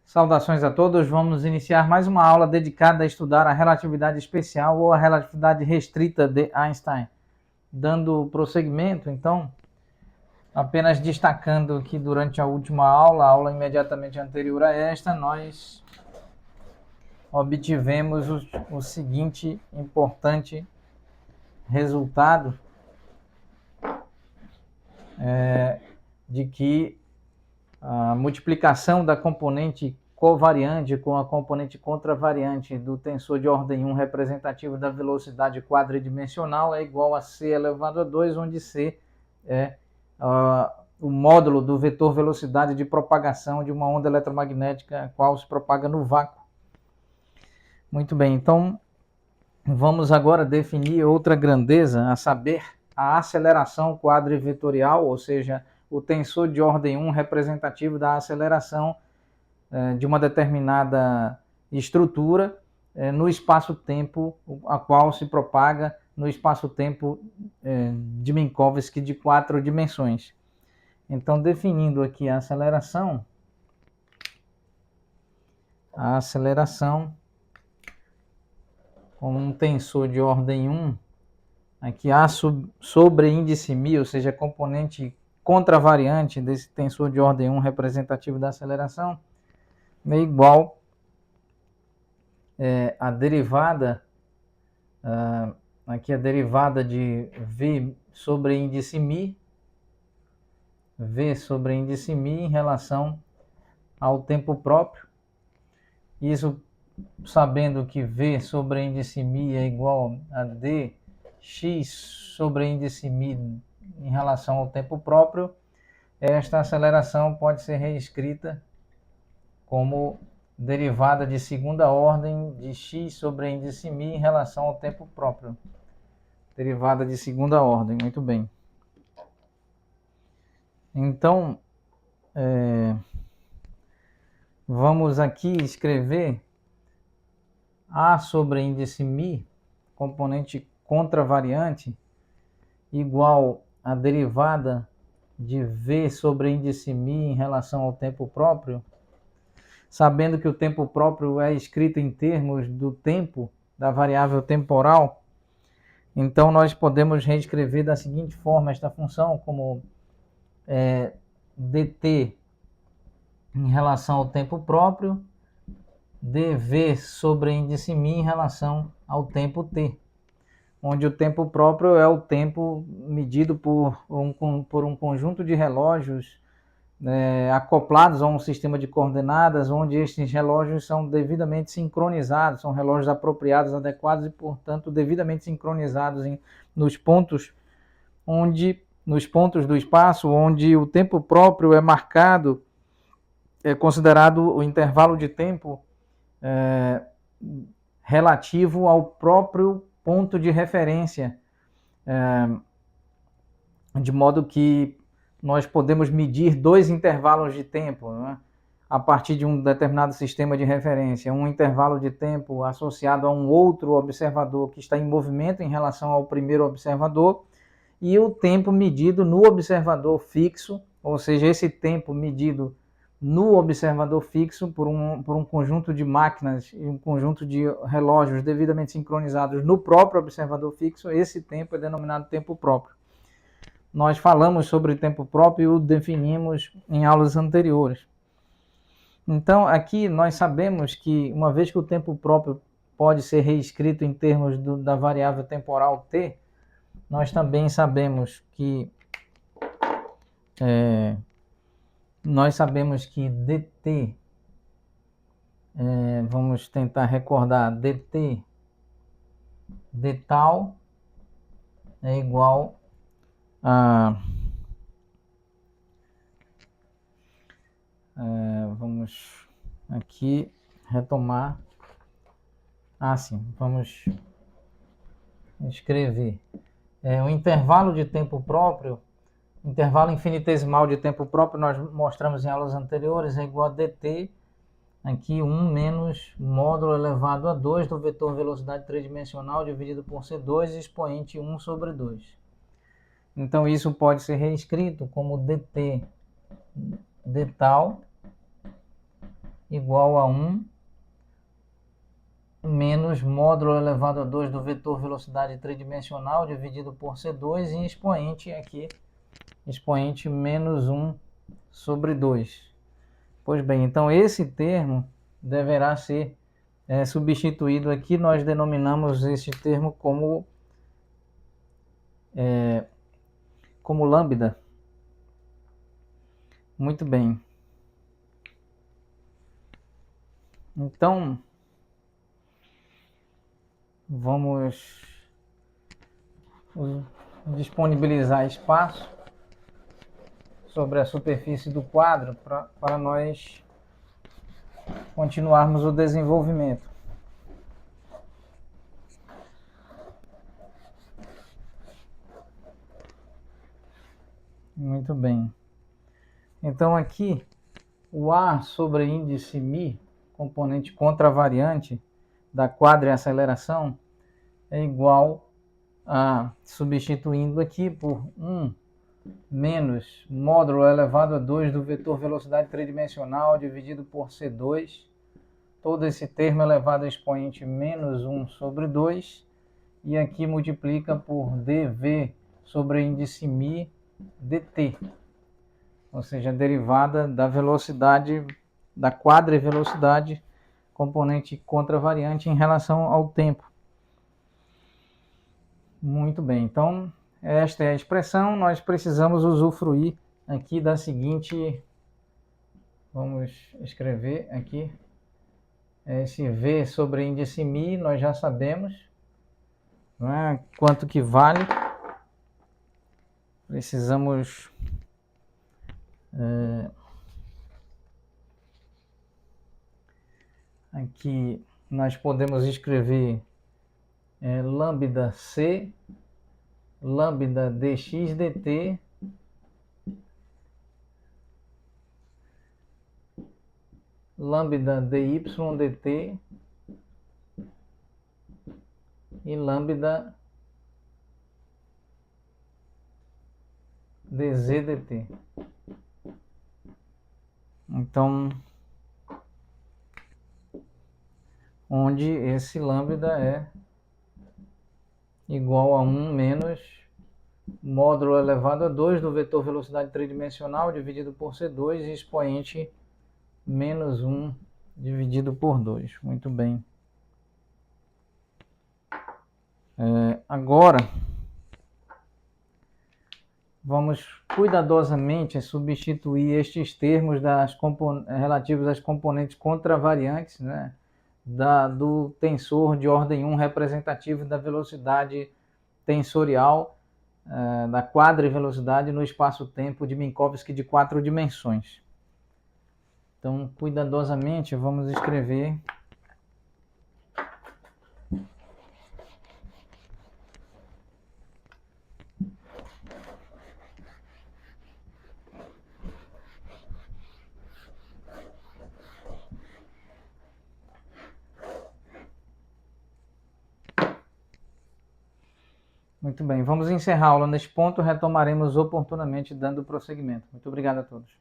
Saudações a todos, vamos iniciar mais uma aula dedicada a estudar a relatividade especial ou a relatividade restrita de Einstein. Dando prosseguimento, então, apenas destacando que durante a última aula, a aula imediatamente anterior a esta, nós obtivemos o seguinte importante resultado, de que a multiplicação da componente covariante com a componente contravariante do tensor de ordem 1 representativo da velocidade quadridimensional é igual a c elevado a 2, onde c é o módulo do vetor velocidade de propagação de uma onda eletromagnética a qual se propaga no vácuo. Muito bem, então vamos agora definir outra grandeza, a saber, a aceleração quadrivetorial, ou seja, o tensor de ordem 1 representativo da aceleração de uma determinada estrutura no espaço-tempo a qual se propaga no espaço-tempo de Minkowski de 4 dimensões. Então, definindo aqui a aceleração como um tensor de ordem 1, aqui A sobre índice μ, ou seja, componente contravariante desse tensor de ordem 1 representativo da aceleração, é igual a derivada, aqui a derivada de V sobre índice μ em relação ao tempo próprio. Isso sabendo que V sobre índice μ é igual a dx sobre índice μ em relação ao tempo próprio, esta aceleração pode ser reescrita como derivada de segunda ordem de x sobre índice μ em relação ao tempo próprio. Derivada de segunda ordem, muito bem. Então, vamos aqui escrever A sobre índice μ, componente contravariante, igual a derivada de V sobre índice μ em relação ao tempo próprio, sabendo que o tempo próprio é escrito em termos do tempo, da variável temporal. Então, nós podemos reescrever da seguinte forma esta função, como dt em relação ao tempo próprio, dv sobre índice μ em relação ao tempo t, onde o tempo próprio é o tempo medido por um conjunto de relógios acoplados a um sistema de coordenadas, onde estes relógios são devidamente sincronizados, são relógios apropriados, adequados e, portanto, devidamente sincronizados nos pontos do espaço, onde o tempo próprio é marcado, é considerado o intervalo de tempo relativo ao próprio ponto de referência, de modo que nós podemos medir dois intervalos de tempo, né, a partir de um determinado sistema de referência. Um intervalo de tempo associado a um outro observador que está em movimento em relação ao primeiro observador, e o tempo medido no observador fixo, ou seja, esse tempo medido no observador fixo por um conjunto de máquinas e um conjunto de relógios devidamente sincronizados no próprio observador fixo, esse tempo é denominado tempo próprio. Nós falamos sobre tempo próprio e o definimos em aulas anteriores. Então, aqui nós sabemos que, uma vez que o tempo próprio pode ser reescrito em termos da variável temporal t, nós também sabemos que dt, vamos tentar recordar, dt de tal é igual vamos aqui retomar. Sim, vamos escrever. O intervalo de tempo próprio, intervalo infinitesimal de tempo próprio, nós mostramos em aulas anteriores, é igual a dt, aqui 1 menos módulo elevado a 2 do vetor velocidade tridimensional dividido por C2 expoente 1 sobre 2. Então, isso pode ser reescrito como dt de tal igual a 1 menos módulo elevado a 2 do vetor velocidade tridimensional dividido por C2 e expoente aqui, expoente menos 1 sobre 2. Pois bem, então esse termo deverá ser substituído aqui. Nós denominamos esse termo como lambda. Muito bem. Então, vamos disponibilizar espaço sobre a superfície do quadro para nós continuarmos o desenvolvimento. Muito bem. Então aqui, o A sobre índice μ, componente contravariante da quadriaceleração, é igual a, substituindo aqui por 1 menos módulo elevado a 2 do vetor velocidade tridimensional dividido por C2, todo esse termo elevado a expoente menos 1 sobre 2, e aqui multiplica por dv sobre índice μ dt, ou seja, a derivada da velocidade, da quadrivelocidade, componente contravariante em relação ao tempo. Muito bem, então esta é a expressão. Nós precisamos usufruir aqui da seguinte, vamos escrever aqui, esse V sobre índice μ, nós já sabemos, não é? Quanto que vale. Precisamos aqui nós podemos escrever lambda C, lambda dx dt, lambda dy dt e lambda dz dt. Então, onde esse lambda é igual a 1 menos módulo elevado a 2 do vetor velocidade tridimensional dividido por C2 e expoente menos 1 dividido por 2. Muito bem. Agora, vamos cuidadosamente substituir estes termos relativos às componentes contravariantes, né, do tensor de ordem 1 representativo da velocidade tensorial da quadrivelocidade no espaço-tempo de Minkowski de 4 dimensões. Então, cuidadosamente, vamos escrever Muito bem, vamos encerrar a aula neste ponto, retomaremos oportunamente dando prosseguimento. Muito obrigado a todos.